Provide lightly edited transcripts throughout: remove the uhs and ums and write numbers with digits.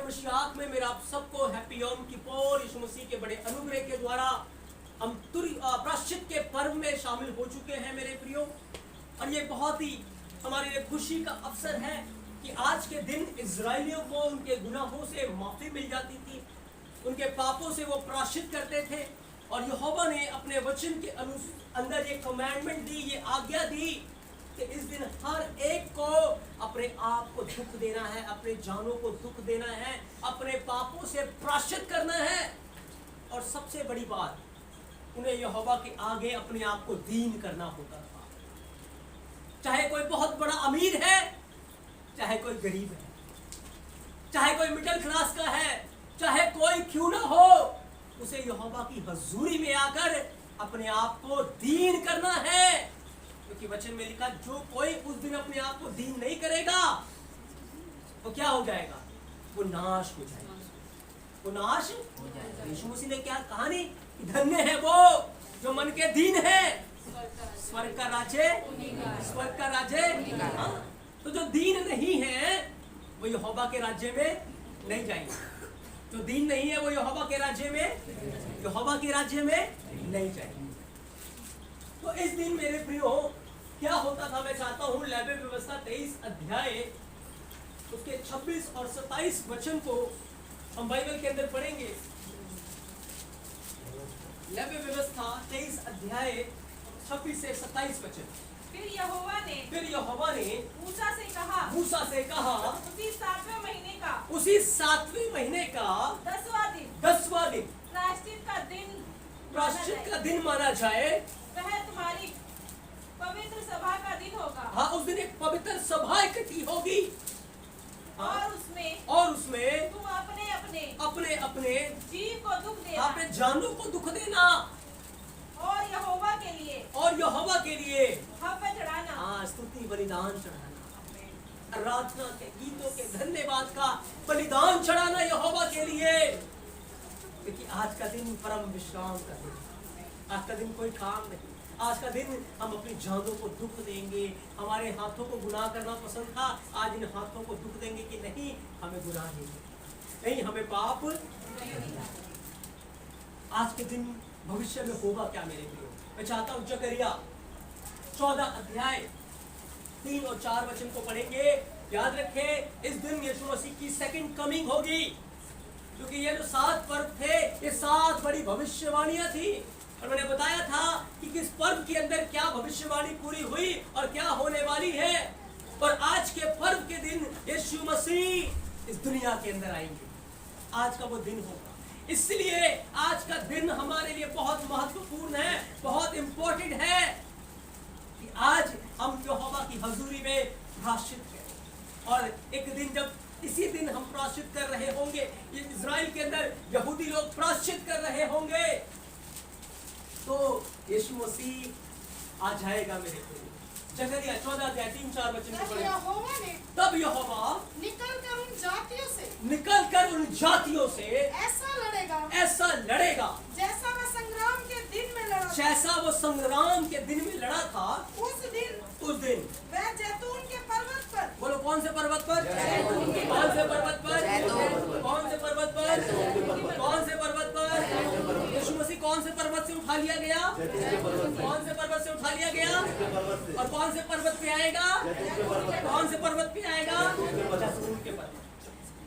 मशीआत में मेरा आप सबको हैप्पी यौम किप्पोर यीशु मसीह के बड़े अनुग्रह के द्वारा हम प्रायश्चित के पर्व में शामिल हो चुके हैं मेरे प्रियो। और ये बहुत ही हमारे लिए खुशी का अवसर है कि आज के दिन इजराइलियों को उनके गुनाहों से माफ़ी मिल जाती थी, उनके पापों से वो प्रायश्चित करते थे। और यहोवा ने अपने वचन के अंदर ये कमांडमेंट दी, ये आज्ञा दी कि इस दिन हर एक को अपने आप को दुख देना है, अपने जानों को दुख देना है, अपने पापों से प्रायश्चित करना है। और सबसे बड़ी बात, उन्हें यहोवा के आगे अपने आप को दीन करना होता था। चाहे कोई बहुत बड़ा अमीर है, चाहे कोई गरीब है, चाहे कोई मिडिल क्लास का है, चाहे कोई क्यों ना हो, उसे यहोवा की हजूरी में आकर अपने आप को दीन करना है। क्योंकि वचन में लिखा, जो कोई उस दिन अपने आप को दीन नहीं करेगा वो क्या हो जाएगा? वो नाश हो जाएगा, वो नाश हो जाएगा। यीशु मसीह ने क्या कहानी, धन्य है वो जो मन के दीन है, स्वर्ग का राज्य, स्वर्ग का राज्य। तो जो दीन नहीं है वो यहोवा के राज्य में नहीं जाएंगे। जो दीन नहीं है वो यहोवा के राज्य में, यहोवा के राज्य में नहीं जाएंगे। तो इस दिन मेरे प्रियो क्या होता था, मैं चाहता हूं लेवी व्यवस्था 23 अध्याय उसके 26 और 27 वचन को हम बाइबल के अंदर पढ़ेंगे। लेवी व्यवस्था 23 अध्याय 26 से 27 वचन। फिर यहोवा ने मूसा से कहा, उसी 7वें महीने का 10वां दिन प्रायश्चित का दिन माना जाए। वह तुम्हारी पवित्र सभा का दिन होगा। हाँ, उस दिन एक पवित्र सभा इकट्ठी होगी। और उसमें तुम अपने अपने जीव को दुख देना, अपने जानों को दुख देना, और यहोवा के लिए हव्य चढ़ाना, हाँ, स्तुति बलिदान चढ़ाना, आराधना के गीतों के धन्यवाद का बलिदान चढ़ाना यहोवा के लिए। क्योंकि आज का दिन परम विश्राम का दिन, आज का दिन कोई काम नहीं। आज का दिन हम अपनी जानों को दुख देंगे। हमारे हाथों को गुनाह करना पसंद था, आज इन हाथों को दुख देंगे कि नहीं हमें गुनाह नहीं, हमें पाप। आज के दिन भविष्य में होगा क्या मेरे प्रियो? मैं चाहता हूँ जकरिया 14 अध्याय 3 और 4 वचन को पढ़ेंगे। याद रखें, इस दिन यीशु मसीह की सेकंड कमिंग होगी। क्योंकि ये जो 7 पर्व थे, ये 7 बड़ी भविष्यवाणियां थी। और मैंने बताया था कि किस पर्व के अंदर क्या भविष्यवाणी पूरी हुई और क्या होने वाली है। और आज के पर्व के दिन यीशु मसीह इस दुनिया के अंदर आएंगे। आज का वो दिन होगा। इसलिए आज का दिन हमारे लिए बहुत महत्वपूर्ण है, बहुत इंपॉर्टेंट है कि आज हम यहोवा की हजूरी में प्रायश्चित करें। और एक दिन जब इसी दिन हम प्रायश्चित कर रहे होंगे, इजराइल के अंदर यहूदी लोग प्रायश्चित कर रहे होंगे, तो यीशु मसीह आ जाएगा मेरे को। जकरिया 14 अध्याय 3-4 वचन को पढ़ें। तब यहोवा निकल कर उन जातियों से ऐसा लड़ेगा जैसा वह संग्राम के दिन में लड़ा, जैसा वो संग्राम के दिन में लड़ा था। उस दिन वह जैतून के पर्वत पर, बोलो कौन से पर्वत पर? कौन से पर्वत पर? कौन से पर्वत पर? कौन से पर्वत पर? यीशु मसीह कौन से पर्वत से उठा लिया गया? कौन से पर्वत से उठा लिया गया? और कौन से पर्वत पे आएगा? कौन से पर्वत पे आएगा? जैतून के पर्वत।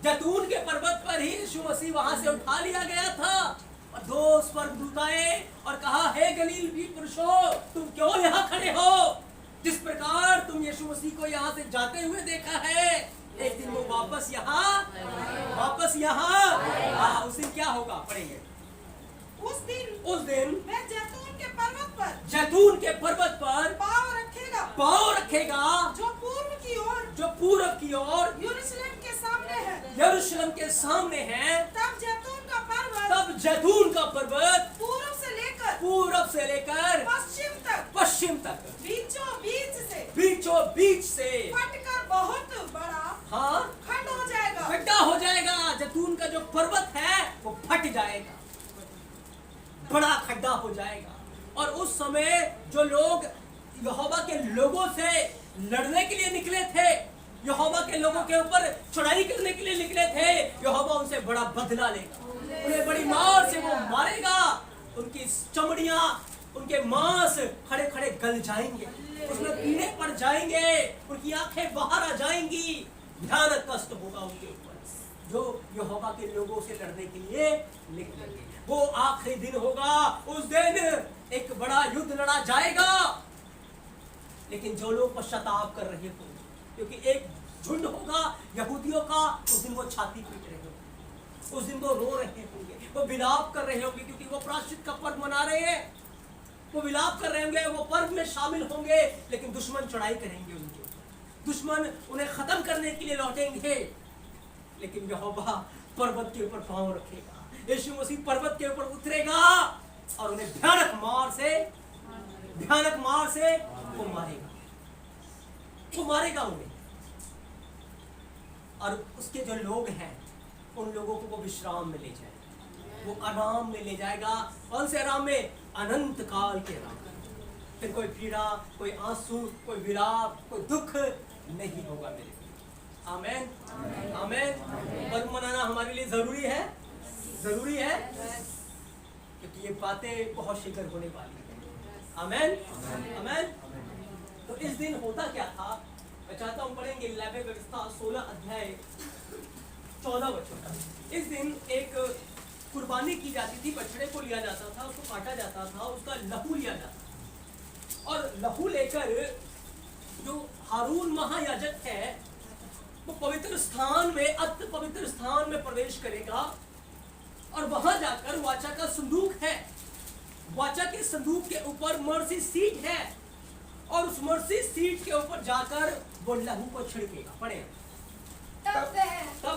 जैतून के पर्वत पर ही यीशु मसीह वहां से उठा लिया गया था। और 2 स्वर्गदूत आए और कहा, हे गलील भी पुरुषों, तुम क्यों यहाँ खड़े हो? जिस प्रकार तुम यीशु मसीह को यहाँ से जाते हुए देखा है, एक दिन वो वापस यहाँ उस दिन क्या होगा? पढ़ेंगे। उस दिन वह जैतून के पर्वत पर पाँव रखेगा, जो पूर्व की ओर यरूशलेम के सामने है। तब जैतून का पर्वत पूर्व से लेकर पश्चिम तक बीचों बीच से फटकर बहुत बड़ा हाँ खड्डा हो जाएगा। जैतून का जो पर्वत है वो फट जाएगा, बड़ा खड्डा हो जाएगा। और उस समय जो लोग यहोवा के लोगों से लड़ने के लिए निकले थे, यहोवा के लोगों के ऊपर चढ़ाई करने के लिए निकले थे, यहोवा उनसे बड़ा बदला लेगा, उन्हें बड़ी मार से वो मारेगा, उनकी चमड़ियां, उनके मांस खड़े खड़े गल जाएंगे, उसमें कीड़े पड़ जाएंगे, उनकी आंखें बाहर आ जाएंगी, भयानक कष्ट होगा उनके ऊपर जो यहोवा के लोगों से लड़ने के लिए निकलेंगे। वो आखिरी दिन होगा, उस दिन एक बड़ा युद्ध लड़ा जाएगा, लेकिन जो लोग पश्चाताप कर रहे होंगे, क्योंकि एक झुंड होगा यहूदियों का, उस दिन वो छाती पीट रहे होंगे, उस दिन वो रो रहे होंगे, वो विलाप कर रहे होंगे, क्योंकि वो प्रायश्चित का पर्व मना रहे हैं, वो विलाप कर रहे होंगे, वो पर्व में शामिल होंगे, लेकिन दुश्मन चढ़ाई करेंगे उनके ऊपर, दुश्मन उन्हें खत्म करने के लिए लौटेंगे, लेकिन यहोवा पर्वत के ऊपर पांव रखेगा, यीशु मसीह पर्वत के ऊपर उतरेगा और उन्हें भयानक मार से वो मारेगा उन्हें, और उसके जो लोग हैं उन लोगों को वो विश्राम में ले जाएगा, वो आराम में ले जाएगा। कौन से आराम में? अनंत काल के आराम। फिर कोई पीड़ा, कोई आंसू, कोई विलाप, कोई दुख नहीं होगा मेरे। आमेन, आमेन। पर्व मनाना हमारे लिए जरूरी है, क्योंकि ये बातें बहुत शीघ्र होने वाली है। आमेन, आमेन। तो इस दिन होता क्या था, मैं चाहता हूँ पढ़ेंगे लेवी व्यवस्था 16 अध्याय 14 वचन। इस दिन एक कुर्बानी की जाती थी, बछड़े को लिया जाता था, उसको काटा जाता था, उसका लहू लिया जाता था, और लहू लेकर जो हारून महायाजक है वो पवित्र स्थान में, अति पवित्र स्थान में प्रवेश करेगा, और वहां जाकर वाचा का संदूक है, वाचा के संदूक के ऊपर मर्सी सीट है, और उस मर्सी सीट के ऊपर जाकर वो लहू को छिड़केगा। पढ़े। तब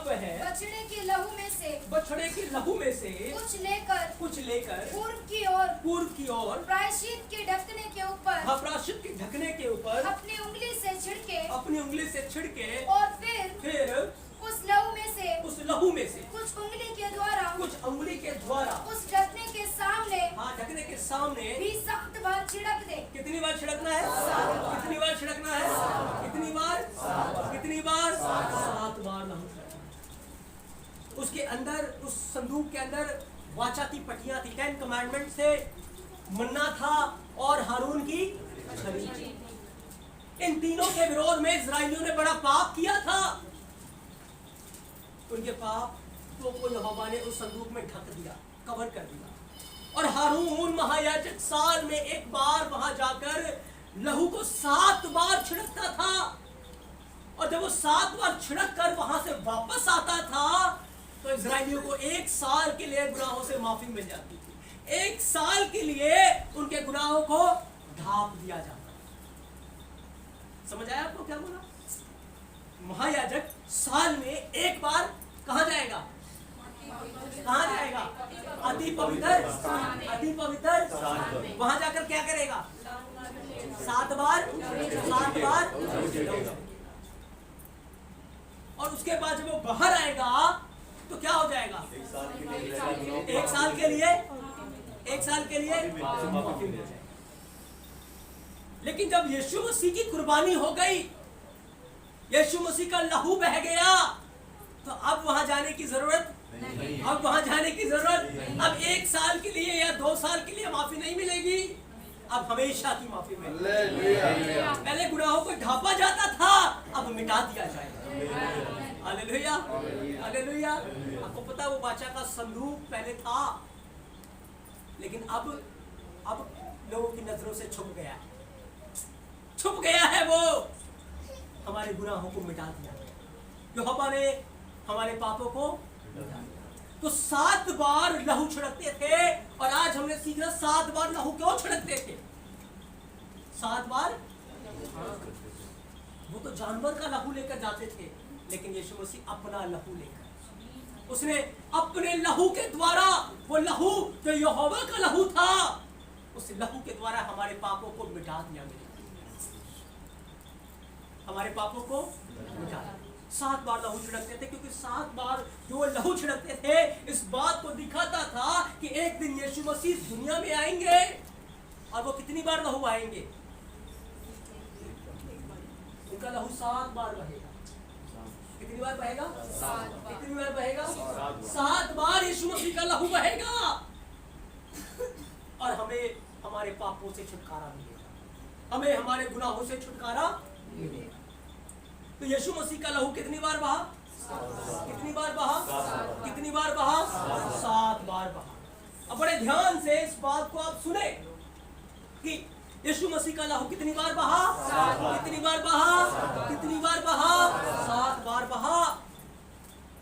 वह बछड़े के लहू में से कुछ लेकर पूर्व की ओर प्रायश्चित के ढकने के ऊपर, प्रायश्चित के ढकने के ऊपर अपनी उंगली से छिड़के, और फिर उस लहू में से कुछ उंगली के द्वारा उस ढकने के सामने भी 7 बार छिड़क दे। कितनी बार छिड़कना है? कितनी बार छिड़कना है? कितनी बार? 7 बार लहू छिड़कना। उसके अंदर, उस संदूक के अंदर वाचा की पटियां थी, 10 कमांडमेंट से मन्ना था और हारून की छड़ी थी। इन तीनों के विरोध में इस्राएलियों ने बड़ा पाप किया था। उनके पाप को यहोवा ने उस संदूक में ढक दिया, कवर कर दिया, और हारून महायाजक साल में एक बार वहां जाकर लहू को 7 बार छिड़कता था, और जब वो 7 बार छिड़क कर वहां से वापस आता था तो इस्राएलियों को 1 साल के लिए गुनाहों से माफी मिल जाती थी। 1 साल के लिए उनके गुनाहों को ढांप दिया जाता। समझ आया आपको क्या बोला? महायाजक साल में एक बार कहां जाएगा? अति पवित्र वहां जाकर क्या करेगा? 7 बार और उसके बाद जब वो बाहर आएगा तो क्या हो जाएगा? 1 साल के लिए लेकिन जब यीशु मसीह की कुर्बानी हो गई, यीशु मसीह का लहू बह गया, तो अब वहां जाने की जरूरत नहीं। अब 1 साल के लिए या 2 साल के लिए माफी नहीं मिलेगी, अब हमेशा की माफी मिलेगी। पहले गुनाहों को ढांपा जाता था, अब मिटा दिया जाएगा। Hallelujah, hallelujah. आपको पता है वो वाचा का संदूक पहले था, लेकिन अब लोगों की नजरों से छुप गया है। वो हमारे गुनाहों को मिटा दिया, यहोवा ने हमारे पापों को मिटा दिया। तो 7 बार लहू छिड़कते थे, और आज हमने सीखा 7 बार लहू क्यों छिड़कते थे? 7 बार वो तो जानवर का लहू लेकर जाते थे, लेकिन यीशु मसीह अपना लहू लेकर, उसने अपने लहू के द्वारा, वो लहू जो यहोवा का लहू था, उस लहू के द्वारा हमारे पापों को मिटा दिया। हमारे पापों को मिटा दिया। 7 बार लहू छिड़कते थे, क्योंकि 7 बार जो वो लहू छिड़कते थे इस बात को दिखाता था कि एक दिन यीशु मसीह दुनिया में आएंगे, और वो कितनी बार लहू आएंगे? उनका लहू 7 बार बहेगा। कितनी बार बहेगा? 7 बार। कितनी बार बहेगा? 7 बार यीशु मसीह का लहू बहेगा और हमें हमारे पापों से छुटकारा मिलेगा, हमें हमारे गुनाहों से छुटकारा मिलेगा। तो यीशु मसीह का लहू कितनी बार बहा? कितनी बार बहा? कितनी बार बहा? 7 बार बहा। अब बड़े ध्यान से इस बात को आप सुने कि यीशु मसीह का लहू कितनी बार बहा? कितनी बार बहा? कितनी बार बहा? 7 बार बहा।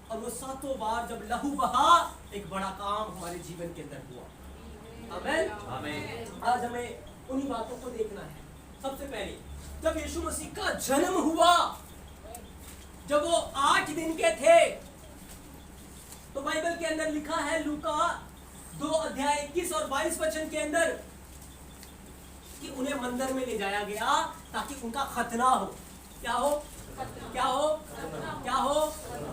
और वो 7 बार जब लहू बहा, एक बड़ा काम हमारे जीवन के अंदर हुआ। आमीन। आमीन। आज हमें उन्हीं बातों को देखना है। सबसे पहले जब यीशु मसीह का जन्म हुआ, जब वो 8 दिन के थे, तो बाइबल के अंदर लिखा है लूका 2 अध्याय 21 और 22 वचन के अंदर कि उन्हें मंदिर में ले जाया गया ताकि उनका खतना हो। क्या हो? क्या हो? क्या हो?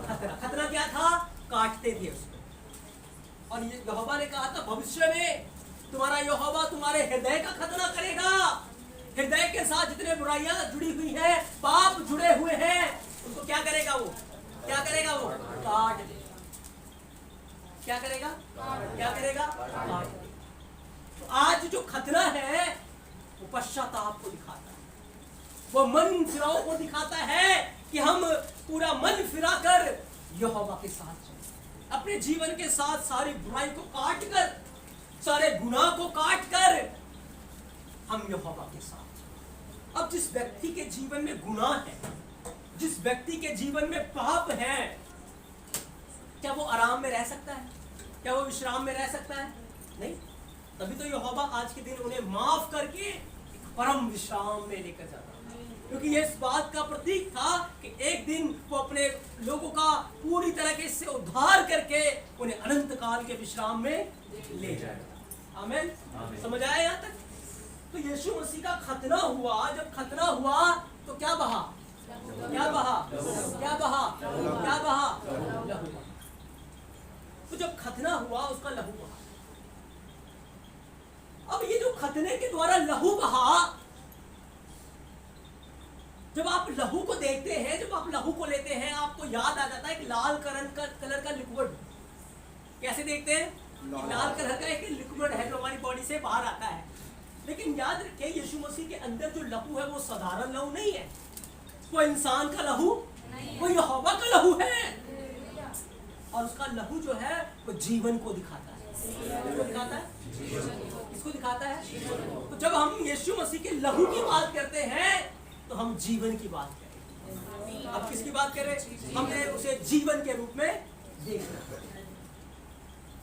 खतना। खतना क्या था? काटते थे उसको। और ये यहोवा ने कहा था भविष्य में तुम्हारा यहोवा तुम्हारे हृदय का खतना करेगा। हृदय के साथ जितने बुराइयां जुड़ी हुई है, पाप जुड़े हुए हैं, उनको क्या करेगा? वो क्या करेगा? वो काट देगा। क्या करेगा? क्या करेगा? काट देगा। तो आज जो खतना है वो पश्चाताप को दिखाता है, वो मन फिराव को दिखाता है कि हम पूरा मन फिराकर यहोवा के साथ चलें, अपने जीवन के साथ सारी बुराई को काट कर, सारे गुनाह को काट कर हम यहोवा के साथ। अब जिस व्यक्ति के जीवन में गुनाह है, जिस व्यक्ति के जीवन में पाप है, क्या वो आराम में रह सकता है? क्या वो विश्राम में रह सकता है? नहीं। तभी तो यहोवा आज के दिन उन्हें माफ करके एक परम विश्राम में लेकर जाता है, क्योंकि ये इस बात का प्रतीक था कि एक दिन वो अपने लोगों का पूरी तरह से उद्धार करके उन्हें अनंत काल के विश्राम में ले जाएगा। आमीन। समझ आया यहाँ तक? तो यीशु मसीह का खतना हुआ। जब खतना हुआ तो क्या बहा? क्या बहा? क्या बहा? क्या बहा? लहू बहा। तो जब खतना हुआ उसका लहू बहा। अब ये जो खतने के द्वारा लहू बहा, जब आप लहू को देखते हैं, जब आप लहू को लेते हैं, आपको याद आ जाता है कि लाल कलर का लिक्विड। कैसे देखते हैं? लाल कलर का एक लिक्विड है जो हमारी बॉडी से बाहर आता है। लेकिन याद रखिए यीशु मसीह के अंदर जो लहू है वो साधारण लहू नहीं है, वो इंसान का लहू, वो यहोवा का लहू है। और उसका लहू जो है वो जीवन को दिखाता है। किसको दिखाता है? किसको दिखाता है? तो जब हम यीशु मसीह के लहू की बात करते हैं तो हम जीवन की बात करें। अब किसकी बात करें? हमने उसे जीवन के रूप में देखना,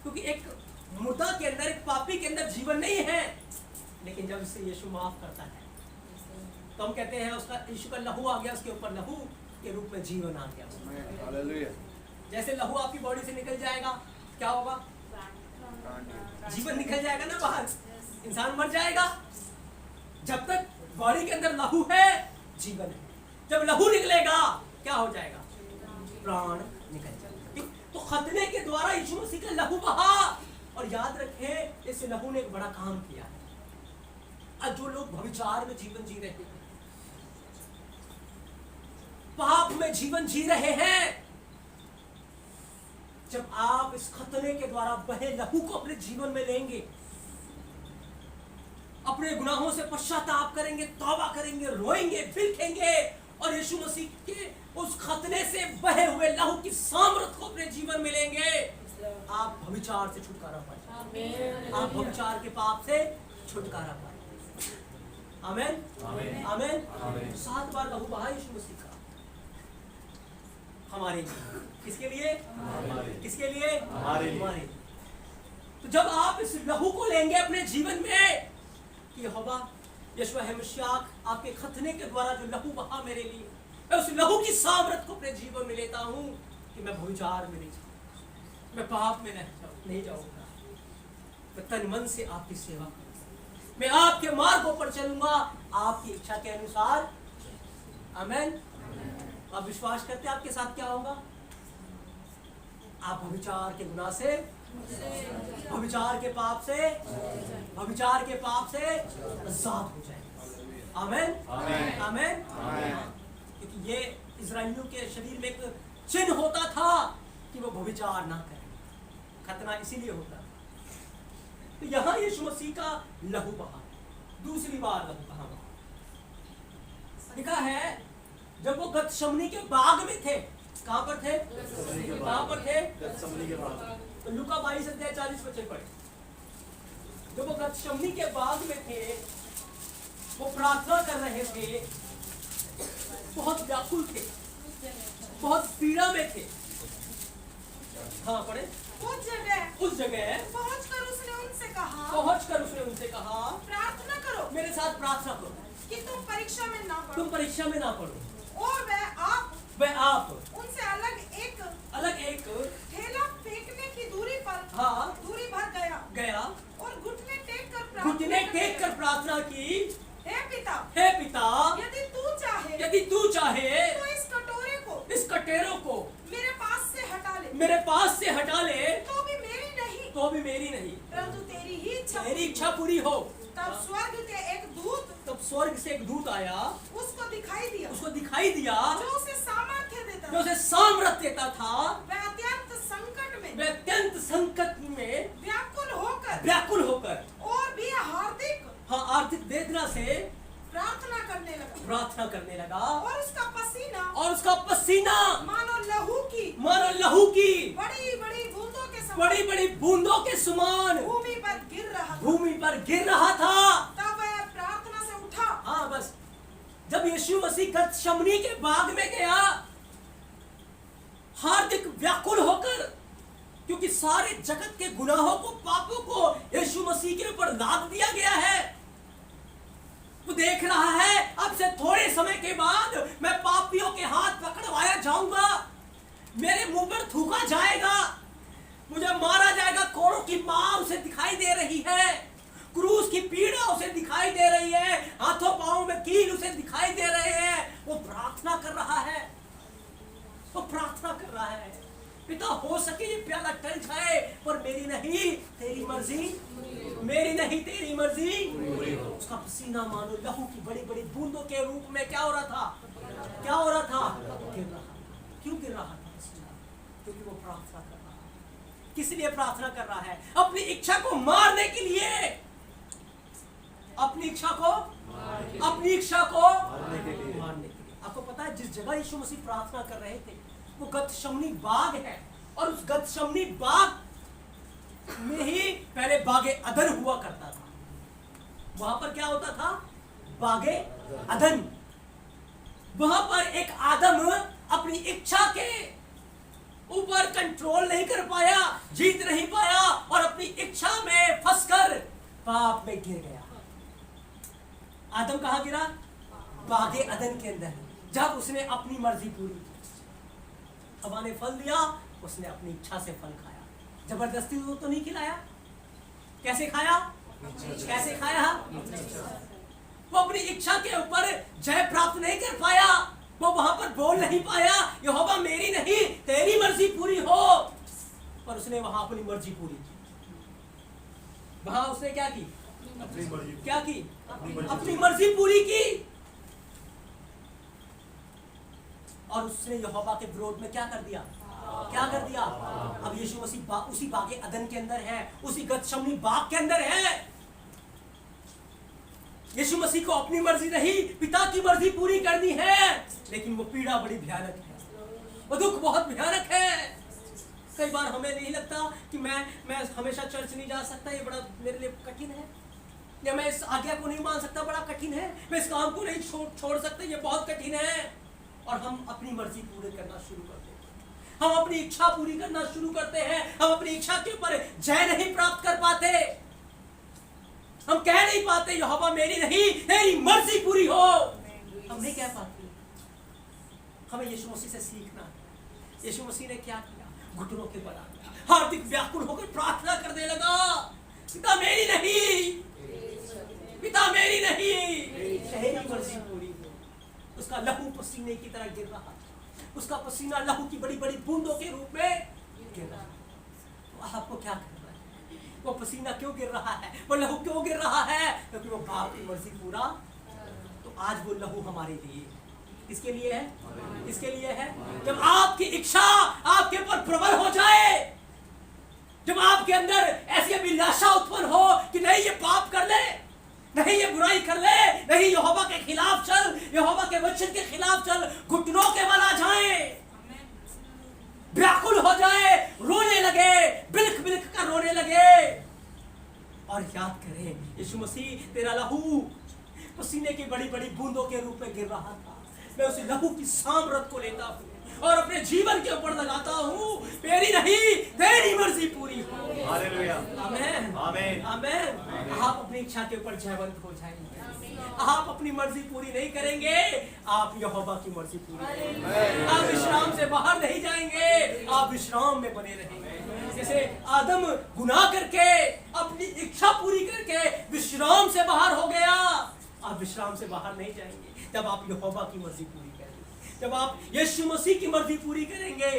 क्योंकि एक मुर्दा के अंदर, एक पापी के अंदर जीवन नहीं है। लेकिन जब इसे यीशु माफ करता है तो हम कहते हैं उसका, यीशु का लहू आ गया उसके ऊपर, लहू के रूप में जीवन आ गया। जैसे लहू आपकी बॉडी से निकल जाएगा, क्या होगा? जीवन निकल जाएगा ना बाहर, इंसान मर जाएगा। जब तक बॉडी के अंदर लहू है, जीवन है। जब लहू निकलेगा क्या हो जाएगा? प्राण निकल जाएगा। तो खतने के द्वारा यीशु मसीह का लहू बहा। और याद रखें इस लहू ने एक बड़ा काम किया है। आज जो लोग भविचार में जीवन जी रहे हैं, पाप में जीवन जी रहे हैं, जब आप इस खतने के द्वारा बहे लहू को अपने जीवन में लेंगे, अपने गुनाहों से पश्चाताप करेंगे, तौबा करेंगे, रोएंगे, बिलखेंगे और यीशु मसीह के उस खतने से बहे हुए लहू की सामर्थ को अपने जीवन में लेंगे, आप भविचार से छुटकारा पाएंगे। आप भविचार के पाप से छुटकारा पाएंगे। आमीन। आमीन। 7 बार लहू बहा यीशु मसीह का हमारे लिए। किसके लिए? किसके लिए? हमारे। तो जब आप इस लहू को लेंगे अपने जीवन में कि यहोवा यीशु मसीह आपके खतने के द्वारा जो लहू बहा मेरे लिए, मैं उस लहू की सामर्थ को अपने जीवन में लेता हूं कि मैं भविचार में नहीं जाऊंगा, मैं पाप में नहीं जाऊंगा, मैं तन मन से आपकी सेवा करूंगा, मैं आपके मार्गों पर चलूंगा आपकी इच्छा के अनुसार। आमीन। आप विश्वास करते हैं आपके साथ क्या होगा? आप भविचार के गुनाह से, भविचार के पाप से, भविचार के पाप से आजाद हो जाएंगे। आमीन। आमीन। क्योंकि ये इस्राएलियों के शरीर में एक चिन्ह होता था कि वो व्यभिचार ना करें। खतना इसीलिए होता था। तो यहां यीशु मसीह का लहू बहा, दूसरी बार लहू कहां बहा? लिखा है जब वो गतशमनी के बाग में थे। कहां पर थे? कहां पर थे? गतशमनी के बाग। तो लूका 22:40 पढ़े। जब वो गतशमनी के बाग में थे, वो प्रार्थना कर रहे थे, बहुत व्याकुल थे, बहुत पीड़ा में थे। हाँ पढ़े। उस जगह पहुंचकर उसने उनसे कहा, प्रार्थना करो, मेरे साथ प्रार्थना करो कि तुम परीक्षा में ना पड़ो। तुम परीक्षा में ना पड़ो। और वह आप उनसे अलग एक थैला फेंकने की दूरी भर गया और घुटने टेक कर प्रार्थना की, हे पिता, यदि तू चाहे तो इस कटोरे को मेरे पास से हटा ले, तो भी मेरी नहीं परंतु तेरी इच्छा पूरी हो। तब स्वर्ग से एक दूत आया, उसको दिखाई दिया जो उसे सामर्थ्य देता था। वह अत्यंत संकट में व्याकुल होकर और भी आर्थिक वेदना से प्रार्थना करने लगा और उसका पसीना मानो लहू की बड़ी बूंदों के समान भूमि पर गिर रहा था। तब वह प्रार्थना से उठा। हाँ बस, जब यीशु मसीह गतशमनी के बाग में गया, हार्दिक व्याकुल होकर, क्योंकि सारे जगत के गुनाहों को, पापों को यीशु मसीह के ऊपर लाद दिया गया है। वो देख रहा है अब से थोड़े समय के बाद मैं पापियों के हाथ पकड़वाया जाऊंगा, मेरे मुंह पर थूका जाएगा, मुझे मारा जाएगा। कोड़ों की मार उसे दिखाई दे रही है, क्रूस की पीड़ा उसे दिखाई दे रही है, हाथों पांवों में कील उसे दिखाई दे रहे हैं। वो प्रार्थना कर रहा है, पिता हो सके ये प्याला टल जाए, पर मेरी नहीं तेरी मर्जी। उसका पसीना मानो लहू की बड़ी बड़ी बूंदों के रूप में क्या हो रहा था? गिर रहा। क्यों गिर रहा था पसीना? क्योंकि वो प्रार्थना कर रहा है। किस लिए प्रार्थना कर रहा है? अपनी इच्छा को मारने के लिए, अपनी इच्छा को मारने के लिए। आपको पता है जिस जगह यीशु मसीह प्रार्थना कर रहे थे वो गतशमनी बाग है, और उस गतशमनी बाग में ही पहले बागे अदन हुआ करता था। वहां पर क्या होता था? बागे अदन। वहां पर एक आदम अपनी इच्छा के ऊपर कंट्रोल नहीं कर पाया, जीत नहीं पाया, और अपनी इच्छा में फंसकर पाप में गिर गया। आदम कहां गिरा? बागे अदन के अंदर, जब उसने अपनी मर्जी पूरी की। हवा ने फल दिया, उसने अपनी इच्छा से फल खाया। जबरदस्ती तो नहीं खिलाया। कैसे खाया? वो अपनी इच्छा के ऊपर जय प्राप्त नहीं कर पाया, वो वहां पर बोल नहीं पाया यहोवा मेरी नहीं तेरी मर्जी पूरी हो, पर उसने वहां अपनी मर्जी पूरी की। वहां उसने क्या की? अपनी मर्जी पूरी की। और उसने यहोवा के विरोध में क्या कर दिया? अब यीशु मसीह उसी बागे अदन के अंदर है, उसी गतशमनी बाग के अंदर है। यीशु मसीह को अपनी मर्जी नहीं, पिता की मर्जी पूरी करनी है। लेकिन वो पीड़ा बड़ी भयानक है, वो दुख बहुत भयानक है। कई बार हमें नहीं लगता कि मैं हमेशा चर्च नहीं जा सकता, ये बड़ा मेरे लिए कठिन है, या मैं इस आज्ञा को नहीं मान सकता, बड़ा कठिन है, मैं इस काम को नहीं छोड़ सकता, ये बहुत कठिन है। और हम अपनी मर्जी पूरी करना शुरू करते हैं, हम अपनी इच्छा पूरी करना शुरू करते हैं, हम अपनी इच्छा के ऊपर जय नहीं प्राप्त कर पाते, हम कह नहीं पाते यहोवा मेरी नहीं तेरी मर्जी पूरी हो, हम नहीं कह पाते। हमें यीशु मसीह से सीखना है। यीशु मसीह ने क्या किया? घुटनों के बल आ गया, हार्दिक व्याकुल होकर प्रार्थना करने लगा, पिता मेरी नहीं तेरी मर्जी पूरी हो। उसका लहू पसीने की तरह गिर रहा, उसका पसीना लहू की बड़ी बड़ी बूंदों के रूप में गिर रहा। तो आपको क्या करना है? वो पसीना क्यों गिर रहा है, वो लहू क्यों गिर रहा है? क्योंकि वो बाप की मर्जी पूरा। तो आज वो लहू हमारे लिए किसके लिए है? किसके लिए है? जब आपकी इच्छा आपके ऊपर प्रबल हो जाए, जब आपके अंदर ऐसी अभिलाषा उत्पन्न हो कि नहीं ये पाप कर ले, नहीं ये बुराई कर ले, नहीं यहोवा के खिलाफ चल, यहोवा के वचन के खिलाफ चल, घुटनों के बल आ जाए, व्याकुल हो जाए, रोने लगे, बिलख बिलख कर रोने लगे और याद करें यीशु मसीह तेरा लहू पसीने की बड़ी बड़ी बूंदों के रूप में गिर रहा था। मैं उस लहू की सामर्थ को लेता हूँ और अपने जीवन के ऊपर लगाता हूँ, मेरी नहीं तेरी मर्जी पूरी हो। हालेलुया। आमेन आमेन। आमेन। आप अपनी इच्छा के ऊपर जयवंत हो जाएंगे, आप अपनी मर्जी पूरी नहीं करेंगे, आप यहोवा की मर्जी पूरी करेंगे। आप विश्राम से बाहर नहीं जाएंगे, आप विश्राम में बने रहेंगे। जैसे आदम गुनाह करके अपनी इच्छा पूरी करके विश्राम से बाहर हो गया, आप विश्राम से बाहर नहीं जाएंगे जब आप यहोवा की मर्जी पूरी करेंगे, जब आप यीशु मसीह की मर्जी पूरी करेंगे।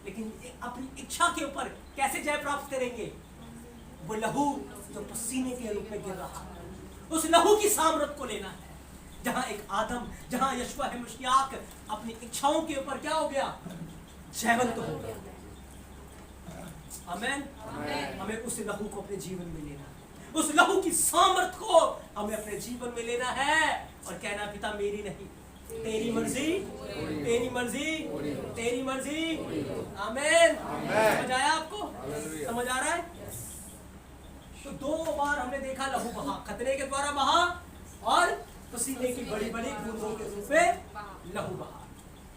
लेकिन अपनी इच्छा के ऊपर कैसे जय प्राप्त करेंगे? वो लहू जो पसीने के रूप में गिर रहा है, उस लहू की सामर्थ को लेना है। जहां एक आदम, जहां यशवा है मुश्कियाक अपनी इच्छाओं के ऊपर क्या हो गया? जयवंत हो गया। आमेन। हमें उस लहू को अपने जीवन में लेना है, उस लहू की सामर्थ को हमें अपने जीवन में लेना है और कहना पिता मेरी नहीं तेरी मर्जी, तेरी मर्जी, तेरी मर्जी। आमेन। समझ आया आपको? समझ आ रहा है? तो 2 बार हमने देखा लहू बहा, खतरे के द्वारा बहा और पसीने की बड़ी बड़ी बूंदों के रूप में लहू बहा।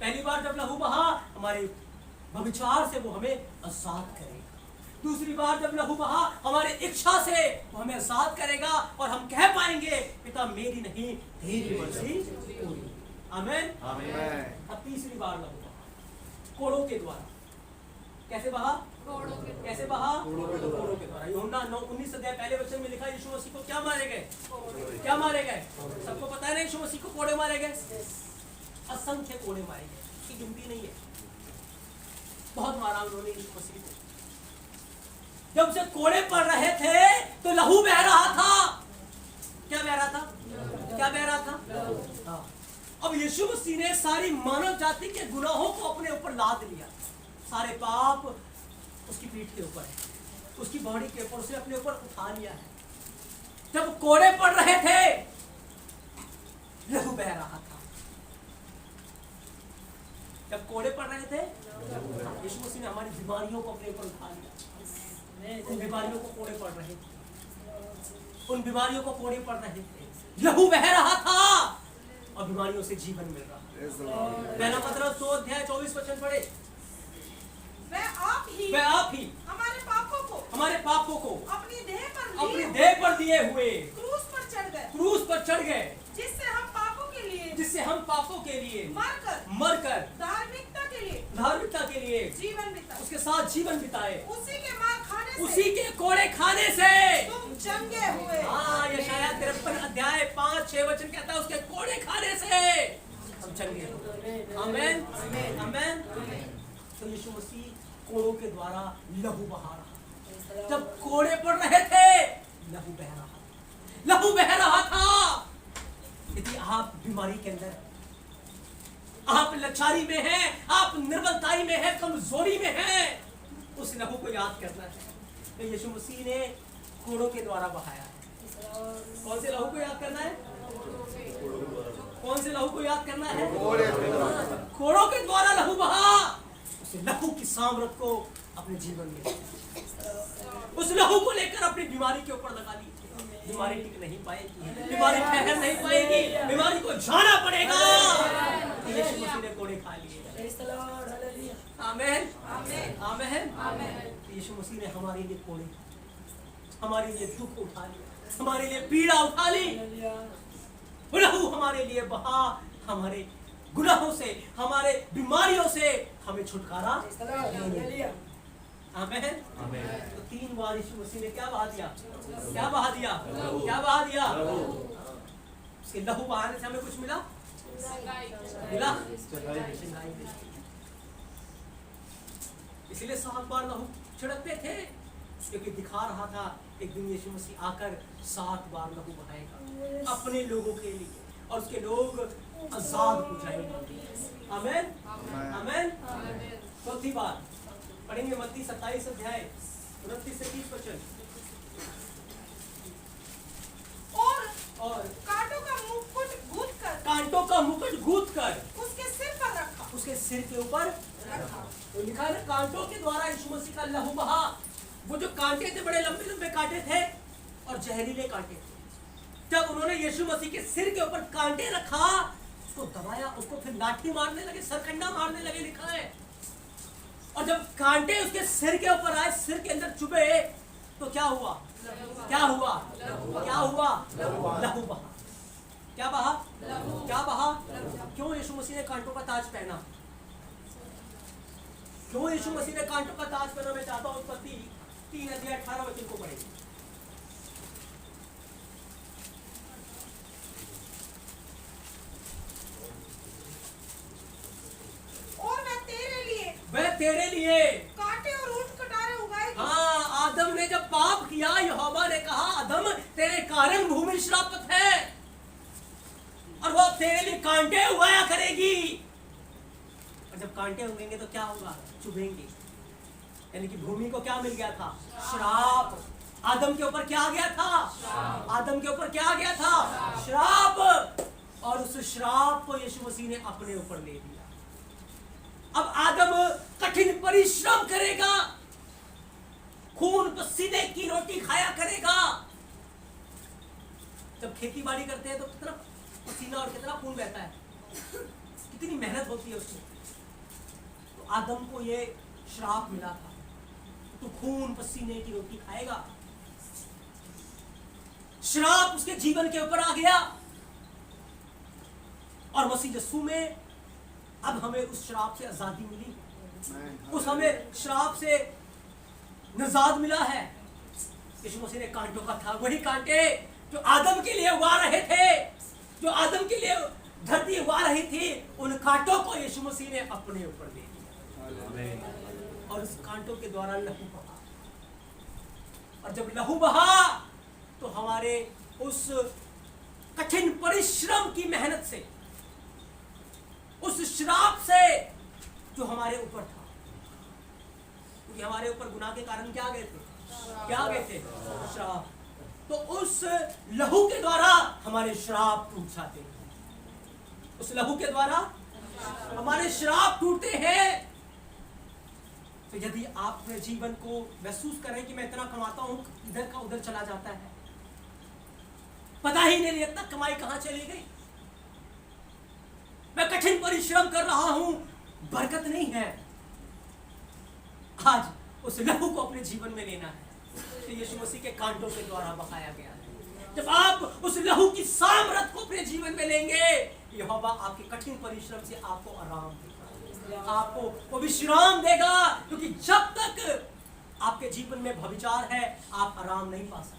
पहली बार जब लहू बहा हमारे व्यभिचार से वो हमें आजाद करेगा। दूसरी बार जब लहू बहा हमारे इच्छा से वो हमें आजाद करेगा और हम कह पाएंगे पिता मेरी नहीं तेरी मर्जी पूरी। आमेन। आमेन। अब तीसरी बार लहू बहा कोड़ों के द्वारा। कैसे बहा? कैसे बहा? कोड़ों के द्वारा। यूहन्ना 9:19 अध्याय पहले वचन में लिखा यीशु मसीह को क्या मारे गए? क्या मारे गए? सबको पता है ना यीशु मसीह को कोड़े मारे गए? असंख्य कोड़े मारे गए, इसकी गिनती नहीं है। बहुत मारा उन्होंने यीशु मसीह को। जब से कोड़े पड़ रहे थे तो लहू बह रहा था। क्या बह रहा था? क्या बह रहा था? हाँ। अब यीशु मसीह ने सारी मानव जाति के गुनाहों को अपने ऊपर लाद लिया। सारे पाप उसकी पीठ के ऊपर है, उसकी बॉडी के ऊपर, उसे अपने ऊपर उठा लिया है। जब कोड़े पड़ रहे थे लहू बह रहा था। जब कोड़े पड़ रहे थे यीशु मसीह ने हमारी बीमारियों को अपने ऊपर उठा लिया। उन बीमारियों को कोड़े पड़ रहे थे, उन बीमारियों को कोड़े पड़ रहे थे, लहू बह रहा था और बीमारियों से जीवन मिल रहा। पहला पतरस 2 अध्याय 24 वचन पढ़े। वह आप ही हमारे पापों को अपनी देह पर दिए हुए क्रूस पर चढ़ गए, जिससे हम पापों के लिए मरकर धार्मिकता के लिए उसके साथ जीवन बिताए। उसी के कोड़े खाने से तुम चंगे हुए। हाँ, यशायाह 53 अध्याय 5-6 वचन कहता है उसके कोड़े खाने से हम चंगे हुए। आमेन। आमेन। तो यीशु मसीह कोड़ों के द्वारा लहू बहा रहा। जब कोड़े पड़ रहे थे लहू बह रहा, लहू बह रहा था। यदि आप बीमारी के अंदर, आप लाचारी में हैं, आप निर्बलताई में हैं, कमजोरी में हैं, उस लहू को याद करना है। तो यीशु मसीह ने कोड़ों के द्वारा बहाया है। कौन से लहू को याद करना है? कौन से लहू को याद करना है? कोड़ों के द्वारा लहू बहा। उस लहू की सामर्थ को अपने जीवन में, उस लहू को लेकर अपनी बीमारी के ऊपर लगा ली। बीमारी टिक नहीं पाएगी, बीमारी ठहर नहीं पाएगी, बीमारी को जाना पड़ेगा। यीशु मसीह ने कोड़े खा लिए। आमेन। आमेन। यीशु मसीह ने हमारे लिए कोड़े, हमारे लिए दुख उठा लिया, हमारे लिए पीड़ा उठा ली। लहू हमारे लिए बहा, हमारे गुनाहों से, हमारे बीमारियों से हमें छुटकारा। आमेन। तो 3 बार यीशु मसीह ने क्या बहा दिया? क्या बहा दिया? क्या बहा दिया? उसके लहू बहाने से हमें कुछ मिला? मिला। इसलिए 7 बार लहू छिड़कते थे, क्योंकि दिखा रहा था एक दिन यीशु मसीह आकर 7 बार लहू बहाएगा अपने लोगों के लिए, और उसके लोग आजाद हो जाएंगे। आमेन आमेन। चौथी बात पढ़ेंगे मत्ती 27 अध्याय 29 से 30 वचन। और कांटों का मुकुट गूंथ कर उसके सिर पर रखा, उसके सिर के ऊपर रखा। तो लिखा है कांटों के द्वारा यीशु मसीह का लहू बहा। वो जो कांटे थे बड़े लंबे लंबे कांटे थे और जहरीले कांटे थे। जब उन्होंने यीशु मसीह के सिर के ऊपर कांटे रखा, उसको दबाया, उसको फिर लाठी मारने लगे, सरकंडा मारने लगे, लिखा है। और जब कांटे उसके सिर के ऊपर आए, सिर के अंदर चुभे, तो क्या हुआ? क्या हुआ? क्या हुआ? लहू बहा। क्या बहा? क्या बहा? क्यों यीशु मसीह ने कांटों का ताज पहना? क्यों यीशु मसीह ने कांटों का ताज पहना? मैं चाहता हूं उत्पत्ति 3 अध्याय 18 वचन को पढ़ेंगे। और वह तेरे लिए कांटे और ऊंट कटारे उगाएगी। हाँ, आदम ने जब पाप किया, यहोवा ने कहा आदम तेरे कारण भूमि श्रापित है और वो तेरे लिए कांटे उगाया करेगी। और जब कांटे उगेंगे तो क्या होगा? चुभेंगे। यानी कि भूमि को क्या मिल गया था? श्राप। आदम के ऊपर क्या आ गया था? आदम के ऊपर क्या आ गया था? श्राप। और उस श्राप को यीशु मसीह ने अपने ऊपर ले लिया। अब आदम कठिन परिश्रम करेगा, खून पसीने की रोटी खाया करेगा। जब खेती बाड़ी करते हैं तो कितना पसीना और कितना खून बहता है, कितनी मेहनत होती है उसमें। तो आदम को ये श्राप मिला था, तो खून पसीने की रोटी खाएगा। श्राप उसके जीवन के ऊपर आ गया और मसीह यीशु में अब हमें उस श्राप से आजादी मिली, उस हमें श्राप से निजात मिला है। यीशु मसीह ने कांटों का था, वही कांटे जो आदम के लिए उगा रहे थे, जो आदम के लिए धरती उगा रही थी, उन कांटों को यीशु मसीह ने अपने ऊपर ले लिया और उस कांटों के द्वारा लहू बहा। और जब लहू बहा तो हमारे उस कठिन परिश्रम की मेहनत से, उस श्राप से जो हमारे ऊपर था, क्योंकि हमारे ऊपर गुनाह के कारण क्या आ गए थे? क्या आ गए थे? श्राप। तो उस लहू के द्वारा हमारे श्राप टूट जाते हैं। उस लहू के द्वारा हमारे श्राप टूटते हैं। तो यदि आप अपने जीवन को महसूस करें कि मैं इतना कमाता हूं, इधर का उधर चला जाता है, पता ही नहीं इतना कमाई कहां चली गई, मैं कठिन परिश्रम कर रहा हूं, बरकत नहीं है, आज उस लहू को अपने जीवन में लेना है। तो यीशु मसीह के कांटों के द्वारा बहाया गया है। जब आप उस लहू की सामर्थ को अपने जीवन में लेंगे, यहोवा आपके कठिन परिश्रम से आपको आराम देगा, आपको वो विश्राम देगा। क्योंकि जब तक आपके जीवन में व्यभिचार है, आप आराम नहीं पा सकते।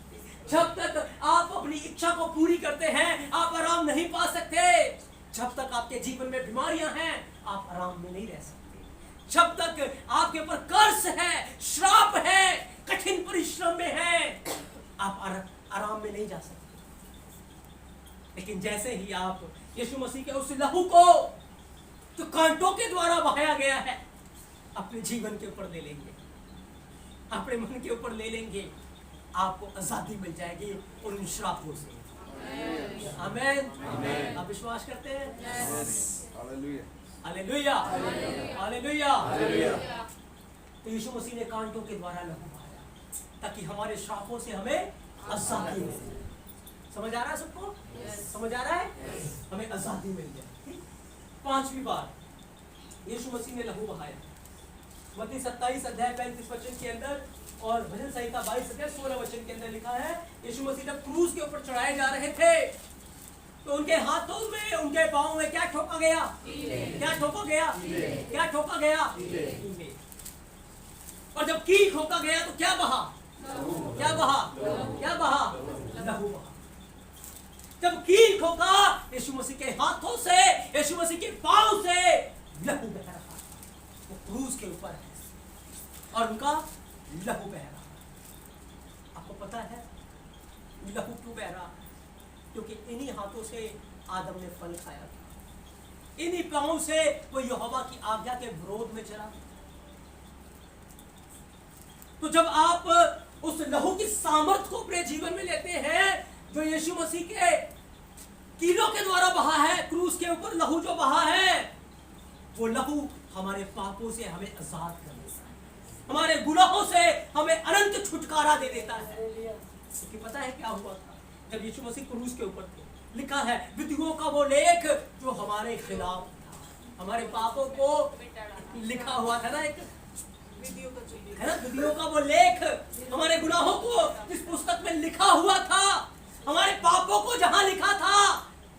जब तक आप अपनी इच्छा को पूरी करते हैं, आप आराम नहीं पा सकते। जब तक आपके जीवन में बीमारियां हैं, आप आराम में नहीं रह सकते। जब तक आपके ऊपर कर्ज है, श्राप है, कठिन परिश्रम में है, आप आराम में नहीं जा सकते। लेकिन जैसे ही आप यीशु मसीह के उस लहू को जो कांटों के द्वारा बहाया गया है अपने जीवन के ऊपर ले लेंगे, अपने मन के ऊपर ले लेंगे, आपको आजादी मिल जाएगी उन श्रापों से। आमीन। आप विश्वास करते हैं? Hallelujah, hallelujah, hallelujah. तो यीशु मसीह ने कांटों के द्वारा लहू बहाया ताकि हमारे श्रापों से हमें आजादी मिले। समझ आ रहा है सबको? समझ आ रहा है? हमें आजादी मिल जाए। पांचवी बार यीशु मसीह ने लहू बहाया। मत्ती 27 अध्याय 35 वचन के अंदर और भजन संहिता 22 अध्याय 16 वचन के अंदर लिखा है, यीशु मसीह जब क्रूस के ऊपर चढ़ाए जा रहे थे तो उनके हाथों में, उनके पांव में क्या ठोका गया? क्या ठोका गया? क्या ठोका गया? और जब कील ठोका गया तो क्या बहा? क्या बहा? क्या बहा? लहू बहा। जब कील ठोका, यीशु मसीह के हाथों से, यीशु मसीह के पांव से लहू बह रहा। वो क्रूस के ऊपर है और उनका लहू बह रहा। आपको पता है लहू क्यों बह रहा? क्योंकि इन्हीं हाथों से आदम ने फल खाया था। इन्हीं पांवों से वो यहोवा की आज्ञा के विरोध में चला। तो जब आप उस लहू की सामर्थ को अपने जीवन में लेते हैं जो यीशु मसीह के कीलों के द्वारा बहा है, क्रूस के ऊपर लहू जो बहा है, वो लहू हमारे पापों से हमें आजाद कर देता है, हमारे गुनाहों से हमें अनंत छुटकारा दे देता है। क्योंकि पता है क्या हुआ था जब यीशु मसीह क्रूस के ऊपर थे? लिखा है विधियों का वो लेख जो हमारे खिलाफ था, हमारे पापों को लिखा हुआ था ना, एक है ना, विधियों का वो लेख हमारे गुनाहों को इस पुस्तक में लिखा हुआ था, हमारे पापों को जहां लिखा था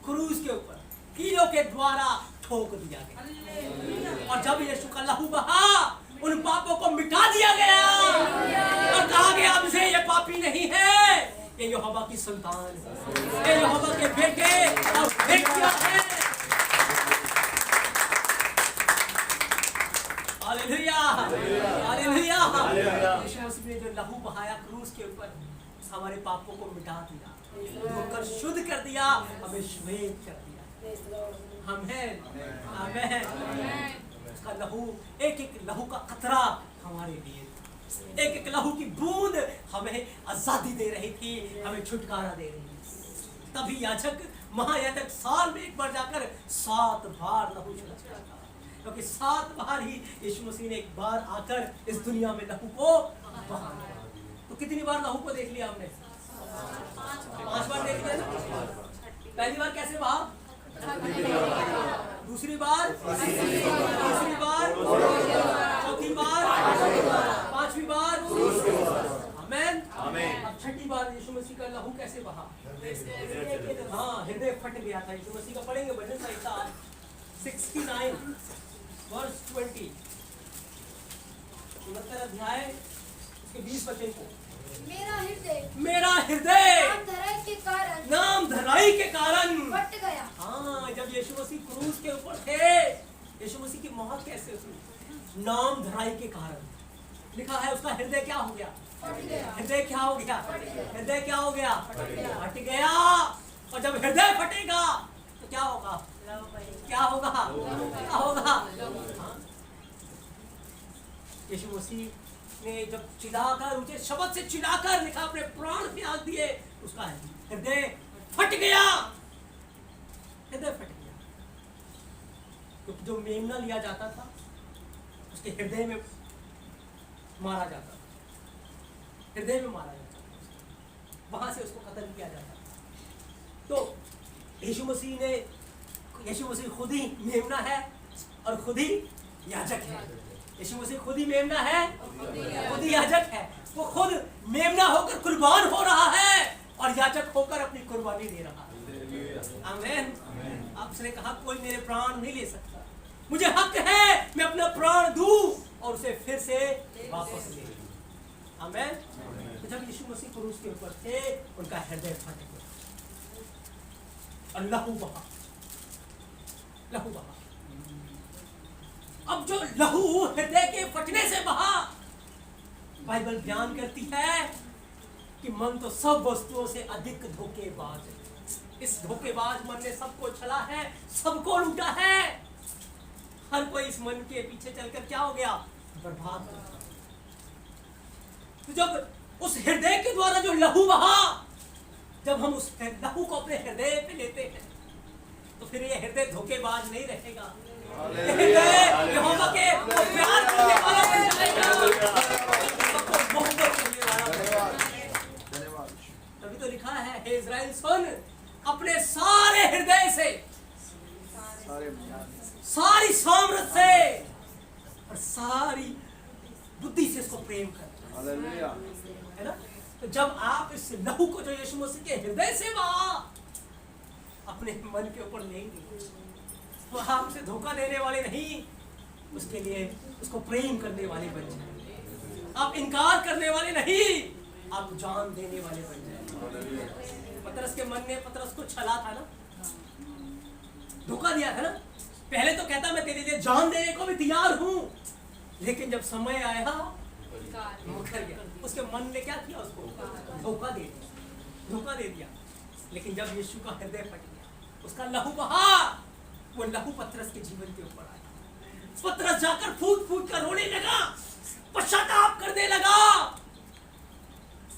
क्रूस के ऊपर कीलों के द्वारा ठोक दिया गया। और जब यीशु का लहू बहा उन पापों को मिटा दिया गया और कहा गया अब से ये पापी नहीं है, ये यहोवा की संतान है, ये यहोवा के बेटे और बेटियां हैं। Hallelujah, hallelujah. यीशु मसीह ने जो लहू बहाया क्रूस के ऊपर हमारे पापों को मिटा दिया, धोकर शुद्ध कर दिया, हमें श्वेत कर दिया। आमीन, आमीन। उसका लहू, एक एक लहू का कतरा हमारे लिए, एक एक लहू की बूंद हमें आजादी दे रही थी, हमें छुटकारा दे रही थी। तभी याजक, महायाजक साल में एक बार जाकर 7 बार लहू छिड़कता था, क्योंकि 7 बार ही यीशु मसीह ने एक बार आकर इस दुनिया में लहू को बहाया। तो कितनी बार लहू को देख लिया हमने? 5 बार देख लिया ना। पहली बार कैसे बहा? दूसरी बार, तीसरी बार, चौथी बार, 5वीं बार, आमीन। अब 6ठी बार यीशु मसीह का लहू कैसे बहा? हाँ, हृदय फट गया था यीशु मसीह का। पढ़ेंगे भजन संहिता 69 वर्स 20, 69 अध्याय उसके 20 वचन को। मेरा हृदय नाम धराई के कारण फट गया। हाँ, जब यीशु मसीह क्रूस के ऊपर थे, यीशु मसीह की मौत कैसे हुई? नाम धराई के कारण। लिखा है उसका हृदय क्या हो गया? हृदय क्या हो गया? हृदय क्या हो गया? फट गया। और जब हृदय फटेगा तो क्या होगा? क्या होगा? क्या होगा? यीशु मसीह ने जब चिल्लाकर, ऊंचे शब्द से चिल्लाकर लिखा, अपने प्राण त्याग दिए, उसका हृदय फट गया। हृदय फट गया। क्योंकि जो मेमना लिया जाता था उसके हृदय में मारा जाता था, हृदय में मारा जाता था, वहां से उसको कत्ल किया जाता था। तो यीशु मसीह खुद ही मेमना है और खुद ही याजक है। यीशु मसीह खुद ही मेमना है, खुद ही याजक है। वो खुद मेमना होकर कुर्बान हो रहा है और याजक होकर अपनी कुर्बानी दे रहा है। आमीन। आपने कहा कोई मेरे प्राण नहीं ले सकता, मुझे हक है मैं अपना प्राण दूं और उसे फिर से वापस ले लूं। आमीन। तो जब यीशु मसीह क्रूस के ऊपर थे, उनका हृदय फट गया और लहू बहा, लहू बहा। अब जो लहू हृदय के फटने से बहा, बाइबल बयान करती है कि मन तो सब वस्तुओं से अधिक धोखेबाज है। इस धोखेबाज मन ने सबको छला है, सबको लूटा है। हर कोई इस मन के पीछे चलकर क्या हो गया? बर्बाद हो गया। तो जब उस हृदय के द्वारा जो लहू बहा, जब हम उस लहू को अपने हृदय पे लेते हैं, तो फिर ये हृदय धोखेबाज नहीं रहेगा। हृदय यहोवा के प्यार करने वाला बन जाएगा, सबको मोहब्बत करने वाला। तभी तो लिखा है, हे इस्राएल सुन, अपने सारे हृदय से, सारी सामर्थ से और सारी बुद्धि से इसको प्रेम कर, है ना। तो जब आप इस लहू को जो यीशु मसीह के हृदय से बहा अपने मन के ऊपर लेंगे, तो आपसे धोखा देने वाले नहीं, उसके लिए उसको प्रेम करने वाले बन जाए। आप इनकार करने वाले नहीं, आप जान देने वाले बन जाए। पतरस के मन ने पतरस को छला था ना, धोखा दिया था ना। पहले तो कहता मैं तेरे लिए जान देने को भी तैयार हूं, लेकिन जब समय आया मुकर गया। उसके मन ने क्या किया? उसको धोखा दे दिया, धोखा दे दिया। लेकिन जब यीशु का हृदय फट गया, उसका लहू बहा, वो लहू पतरस के जीवन के ऊपर आया। पतरस जाकर फूट फूट कर रोने लगा, पश्चाताप करने लगा।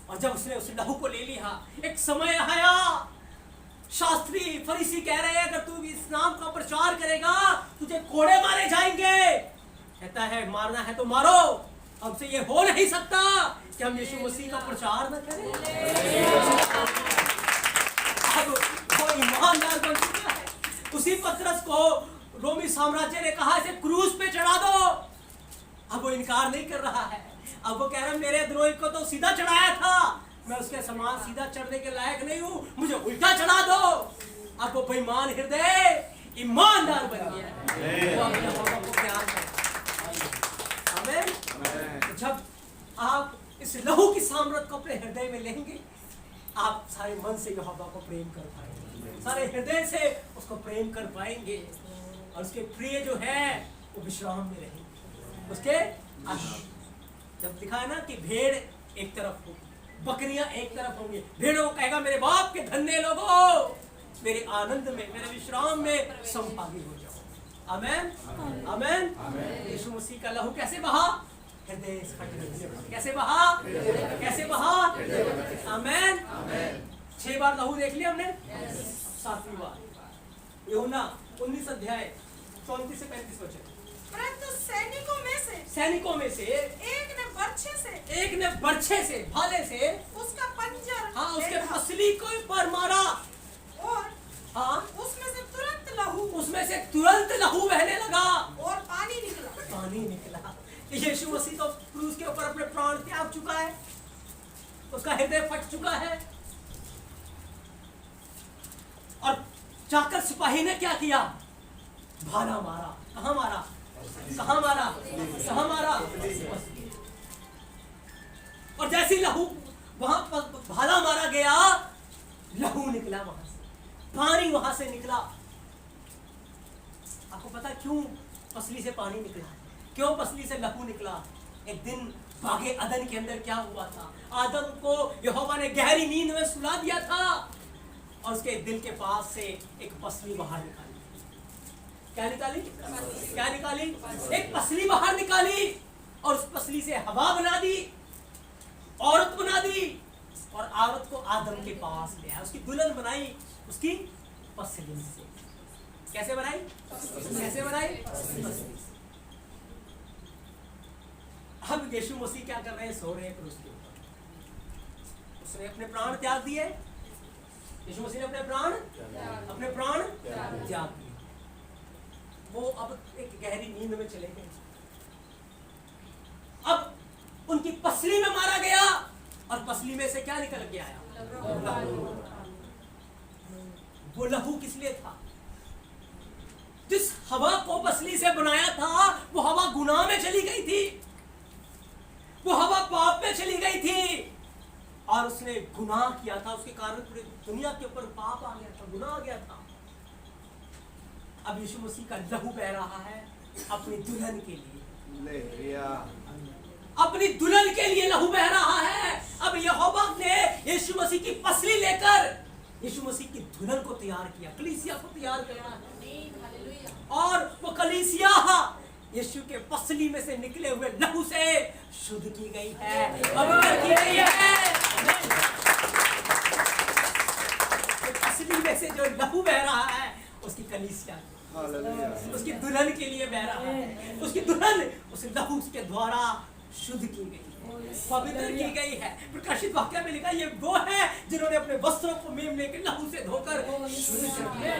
और जब उसने उस लहू को ले लिया, एक समय आया, शास्त्री फरीसी कह रहे हैं अगर तू इस नाम का प्रचार करेगा तुझे कोड़े मारे जाएंगे। कहता है मारना है तो मारो, हमसे ये हो नहीं सकता कि हम यीशु मसीह का प्रचार न करें। अब वो ईमानदार बन चुका है। उसी पतरस को रोमी साम्राज्य ने कहा इसे क्रूस पे चढ़ा दो। अब वो इनकार नहीं कर रहा है। अब वो कह रहा है मेरे द्रोही को तो सीधा चढ़ाया था, मैं उसके समान सीधा चढ़ने के लायक नहीं हूँ, मुझे उल्टा चढ़ा दो। अब वो बेईमान हृदय ईमानदार बन गया है। वो अपने यहोवा को प्यार करता है। आमीन। जब आप इस लहू की सामर्थ को अपने हृदय में लेंगे, आप सारे मन से यहोवा को प्रेम कर पाएंगे, सारे हृदय से उसको प्रेम कर पाएंगे, और उसके प्रिय जो है वो विश्राम में रहेंगे। उसके जब दिखा है ना कि भेड़ एक तरफ होगी, बकरियां एक तरफ होंगी, भेड़ों को कहेगा मेरे बाप के धन्य लोगों, मेरे आनंद में, मेरे विश्राम में संभागी हो जाओ। आमेन, आमेन। यीशु मसीह का लहू कैसे बहा? हृदय कैसे बहा? कैसे बहा? आमेन। 6 बार लहू देख लिया हमने। 7वीं बार यूहन्ना 19 अध्याय 34 से 35 वचन। परंतु सैनिकों में से एक ने बर्छे से भाले से उसका पंजर, हाँ, उसके पसली को पर मारा, और हाँ, उसमें से तुरंत लहू बहने लगा और पानी निकला। यीशु मसीह तो क्रूस के ऊपर अपने प्राण त्याग चुका है, उसका हृदय फट चुका है, और जाकर सिपाही ने क्या किया? भाला मारा। कहाँ मारा? कहाँ मारा? कहाँ मारा? और जैसे लहू वहां भाला मारा गया, लहू निकला वहां से, पानी वहां से निकला। आपको पता क्यों पसली से पानी निकला? क्यों पसली से लहू निकला? एक दिन बागे अदन के अंदर क्या हुआ था? आदम को यहोवा ने गहरी नींद में सुला दिया था, और उसके दिल के पास से एक पसली बाहर निकाली। क्या निकाली? क्या निकाली? एक पसली बाहर निकाली, और उस पसली से हवा बना दी, औरत बना दी, और औरत को आदम के पास ले आया। उसकी दुल्हन बनाई उसकी पसली से। कैसे बनाई? कैसे बनाई? पसली से। अब यीशु मसीह क्या कर रहे हैं? सो रहे हैं क्रूस के ऊपर। उसने अपने प्राण त्याग दिए। यीशु मसीह ने अपने प्राण त्याग दिए। वो अब एक गहरी नींद में चले गए। अब उनकी पसली में मारा गया, और पसली में से क्या निकल के आया? वो लहू किस लिए था? जिस हवा को पसली से बनाया था, वो हवा गुनाह में चली गई थी, वो हवा पाप में चली गई थी, और उसने गुनाह किया था। उसके कारण पूरी दुनिया के ऊपर पाप आ गया था, गुनाह आ गया था। अब यीशु मसीह का लहू बह रहा है अपनी दुल्हन के लिए, अपनी दुल्हन के लिए लहू बह रहा है। अब यहोवा ने यीशु मसीह की पसली लेकर यीशु मसीह की दुल्हन को तैयार किया, कलीसिया को तैयार किया, और वो कलीसिया यीशु के पसली में से निकले हुए लहू से शुद्ध की गई है, पवित्र की गई है। पसली में से जो लहू बह रहा है उसकी कलीसिया, उसकी दुल्हन के लिए बह रहा है। उसकी दुल्हन उस लहू के द्वारा शुद्ध की गई, पवित्र की गई है। प्रकाशित वाक्य में लिखा ये वो है जिन्होंने अपने वस्त्रों को मेमने के लहू से धोकर शुद्ध किया,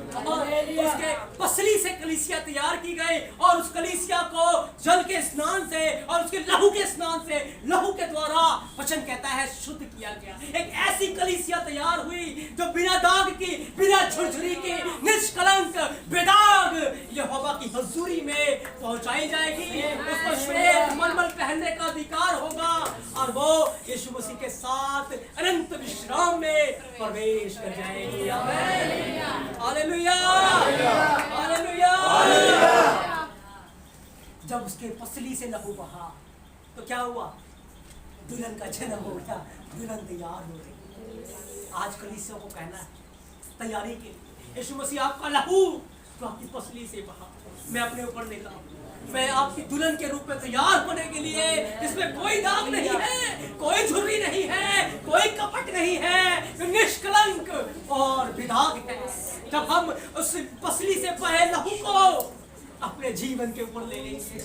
और उसके पसली से कलीसिया तैयार की गई, और उस कलीसिया को जल के स्नान से और उसके लहू के स्नान से, लहू के द्वारा वचन कहता है शुद्ध किया गया। एक ऐसी कलीसिया तैयार हुई जो बिना दाग की, बिना झुरझुरी की, निष्कलंक बेदाग यहोवा की हजूरी में पहुंचाई जाएगी। उसको श्वेत मलमल पहनने का अधिकार होगा, और वो यीशु मसीह के साथ अनंत विश्राम में प्रवेश कर जाएगी। आमीन, हालेलुया, हालेलुया। जब उसके पसली से लहू बहा तो क्या हुआ? दुल्हन का जन्म हो गया, दुल्हन तैयार हो गई। आज कलीसिया को कहना है तैयारी के लिए, यीशु मसीह आपका लहू जो आपकी पसली से बहा, मैं अपने ऊपर लेता हूँ। मैं आपकी दुल्हन के रूप में तैयार होने के लिए, इसमें कोई दाग नहीं है, कोई झुर्री नहीं है, कोई कपट नहीं है, निष्कलंक और बेदाग है। जब हम उस पसली से बहे लहू को अपने जीवन के ऊपर ले लेंगे,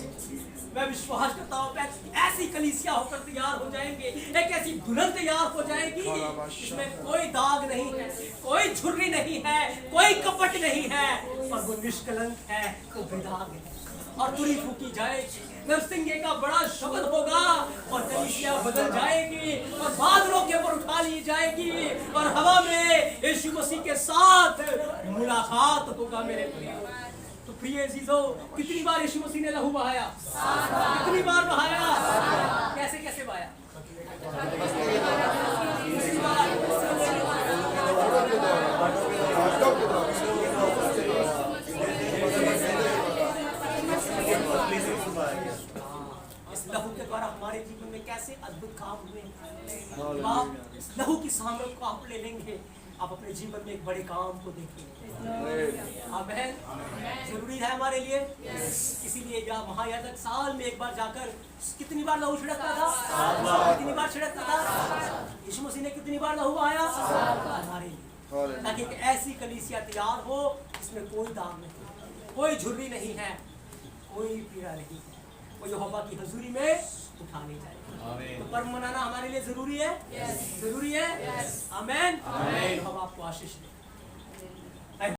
मैं विश्वास करता हूँ ऐसी कलीसिया होकर तैयार हो जाएंगे, एक ऐसी दुल्हन तैयार हो जाएगी इसमें कोई दाग नहीं है, कोई झुर्री नहीं है, कोई कपट नहीं है, और वो निष्कलंक है, वो बेदाग है। और तुरी फूकी जाएगी, नरसिंगे का बड़ा शब्द होगा और कलीसिया बदल जाएगी और बादलों के ऊपर उठा ली जाएगी और हवा में यीशु मसीह के साथ मुलाकात होगा मेरे प्रिय। तो प्रिय अजीजों, कितनी बार यीशु मसीह ने लहू बहाया? कितनी बार बहाया? कैसे कैसे बहाया? इस लहू के द्वारा हमारे जीवन में कैसे अद्भुत काम हुए। आप इस लहू की सामर्थ को आप ले लेंगे, आप अपने जीवन में एक बड़े काम को देखेंगे। आमीन। जरूरी है हमारे लिए, इसीलिए या महायाजक साल में एक बार जाकर कितनी बार लहू छिड़कता था? कितनी बार छिड़कता था? यीशु मसीह ने कितनी बार लहू आया? हमारे लिए, ताकि एक ऐसी कलीसिया तैयार हो जिसमें कोई दाग नहीं, कोई झुर्री नहीं है, कोई पीड़ा नहीं है, वो यहोवा की हजूरी में उठा ले जाए। तो पर्व मनाना हमारे लिए जरूरी है, जरूरी है। आमीन। हम आपको आशीष दें।